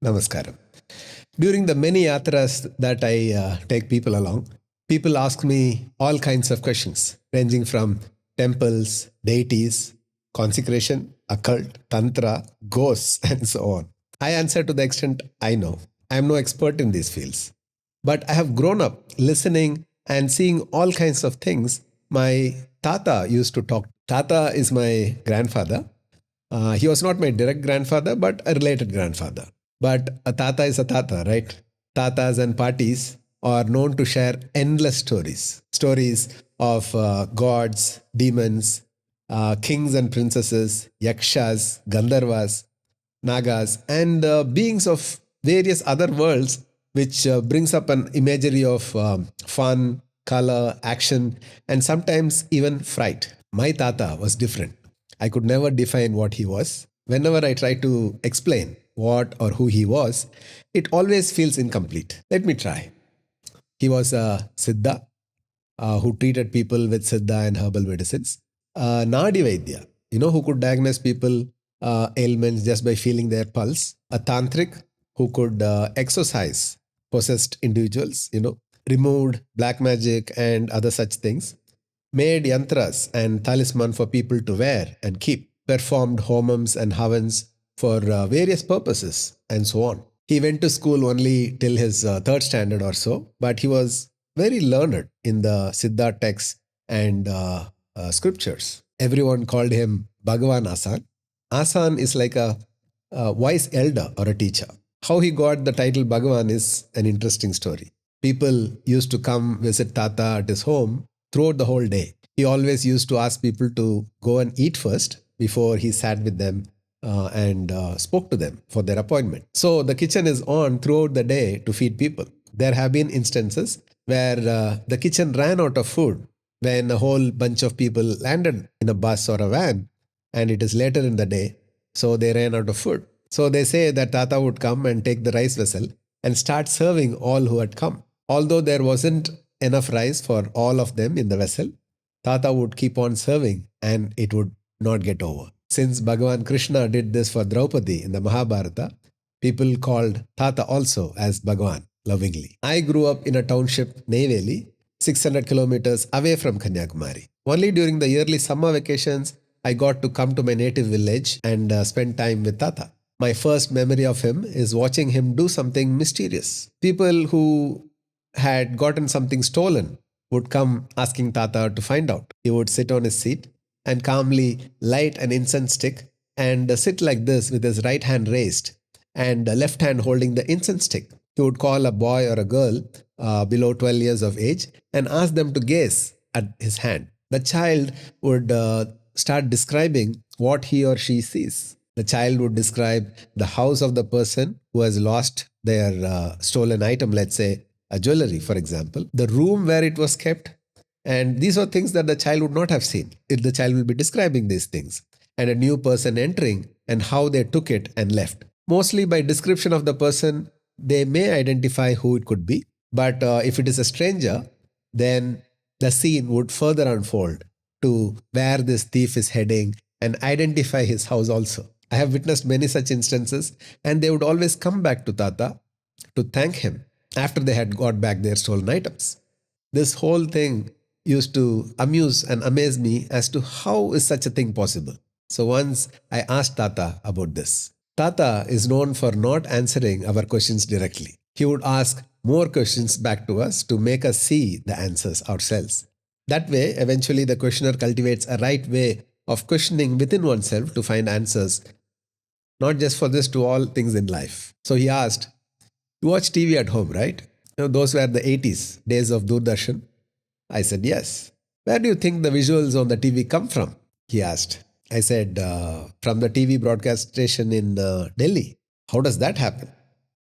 Namaskaram. During the many yatras that I take people along, people ask me all kinds of questions, ranging from temples, deities, consecration, occult, tantra, ghosts, and so on. I answer to the extent I know. I am no expert in these fields. But I have grown up listening and seeing all kinds of things. My Tata used to talk. Tata is my grandfather. He was not my direct grandfather, but a related grandfather. But a Tata is a Tata, right? Tatas and parties are known to share endless stories. Stories of gods, demons, kings and princesses, yakshas, gandharvas, nagas, and beings of various other worlds, which brings up an imagery of fun, color, action, and sometimes even fright. My Tata was different. I could never define what he was. Whenever I try to explain what or who he was, it always feels incomplete. Let me try. He was a siddha who treated people with siddha and herbal medicines. Nadi vaidya, who could diagnose people ailments just by feeling their pulse. A tantric who could exorcise possessed individuals, removed black magic and other such things, made yantras and talisman for people to wear and keep, performed homams and havans for various purposes, and so on. He went to school only till his third standard or so, but he was very learned in the Siddha texts and scriptures. Everyone called him Bhagavan Asan. Asan is like a wise elder or a teacher. How he got the title Bhagavan is an interesting story. People used to come visit Tata at his home throughout the whole day. He always used to ask people to go and eat first before he sat with them and spoke to them for their appointment. So the kitchen is on throughout the day to feed people. There have been instances where the kitchen ran out of food when a whole bunch of people landed in a bus or a van and it is later in the day, so they ran out of food. So they say that Tata would come and take the rice vessel and start serving all who had come. Although there wasn't enough rice for all of them in the vessel, Tata would keep on serving and it would not get over. Since Bhagavan Krishna did this for Draupadi in the Mahabharata, people called Tata also as Bhagavan lovingly. I grew up in a township, Neyveli, 600 kilometers away from Kanyakumari. Only during the yearly summer vacations, I got to come to my native village and spend time with Tata. My first memory of him is watching him do something mysterious. People who had gotten something stolen would come asking Tata to find out. He would sit on his seat and calmly light an incense stick and sit like this with his right hand raised and left hand holding the incense stick. He would call a boy or a girl below 12 years of age and ask them to gaze at his hand. The child would start describing what he or she sees. The child would describe the house of the person who has lost their stolen item, let's say a jewelry, for example, the room where it was kept. And these are things that the child would not have seen. If the child will be describing these things and a new person entering and how they took it and left. Mostly by description of the person, they may identify who it could be. But if it is a stranger, then the scene would further unfold to where this thief is heading and identify his house also. I have witnessed many such instances and they would always come back to Tata to thank him after they had got back their stolen items. This whole thing used to amuse and amaze me as to how is such a thing possible. So once I asked Tata about this. Tata is known for not answering our questions directly. He would ask more questions back to us to make us see the answers ourselves. That way, eventually the questioner cultivates a right way of questioning within oneself to find answers, not just for this, to all things in life. So he asked, you watch TV at home, right? Those were the 80s, days of Doordarshan. I said, yes. Where do you think the visuals on the TV come from? He asked. I said, from the TV broadcast station in Delhi. How does that happen?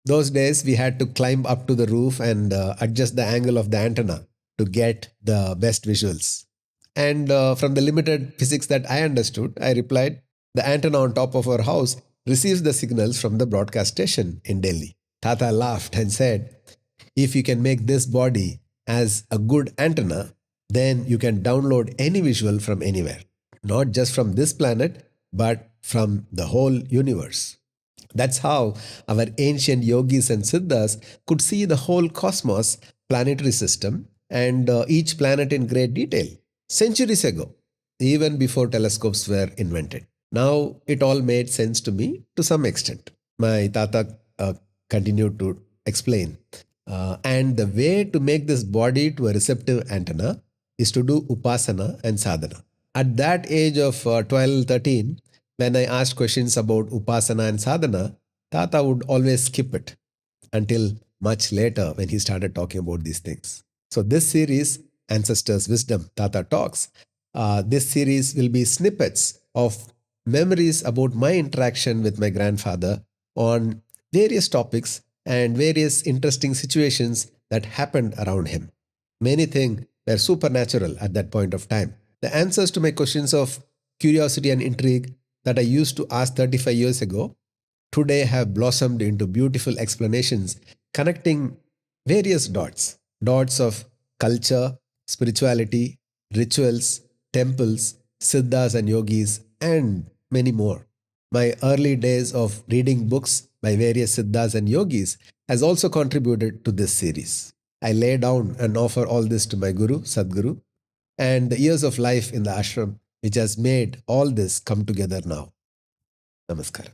Those days, we had to climb up to the roof and adjust the angle of the antenna to get the best visuals. And from the limited physics that I understood, I replied, the antenna on top of our house receives the signals from the broadcast station in Delhi. Tata laughed and said, if you can make this body as a good antenna, then you can download any visual from anywhere. Not just from this planet, but from the whole universe. That's how our ancient yogis and siddhas could see the whole cosmos, planetary system, and each planet in great detail centuries ago, even before telescopes were invented. Now it all made sense to me to some extent. My Tata continued to explain. And the way to make this body to a receptive antenna is to do upasana and sadhana. At that age of 12, 13, when I asked questions about upasana and sadhana, Tata would always skip it until much later when he started talking about these things. So, this series, Ancestors' Wisdom, Thatha Talks, this series will be snippets of memories about my interaction with my grandfather on various topics and various interesting situations that happened around him. Many things were supernatural at that point of time. The answers to my questions of curiosity and intrigue that I used to ask 35 years ago today have blossomed into beautiful explanations connecting various dots of culture, spirituality, rituals, temples, siddhas and yogis, and many more. My early days of reading books by various siddhas and yogis has also contributed to this series. I lay down and offer all this to my Guru, Sadguru, and the years of life in the ashram, which has made all this come together now. Namaskar.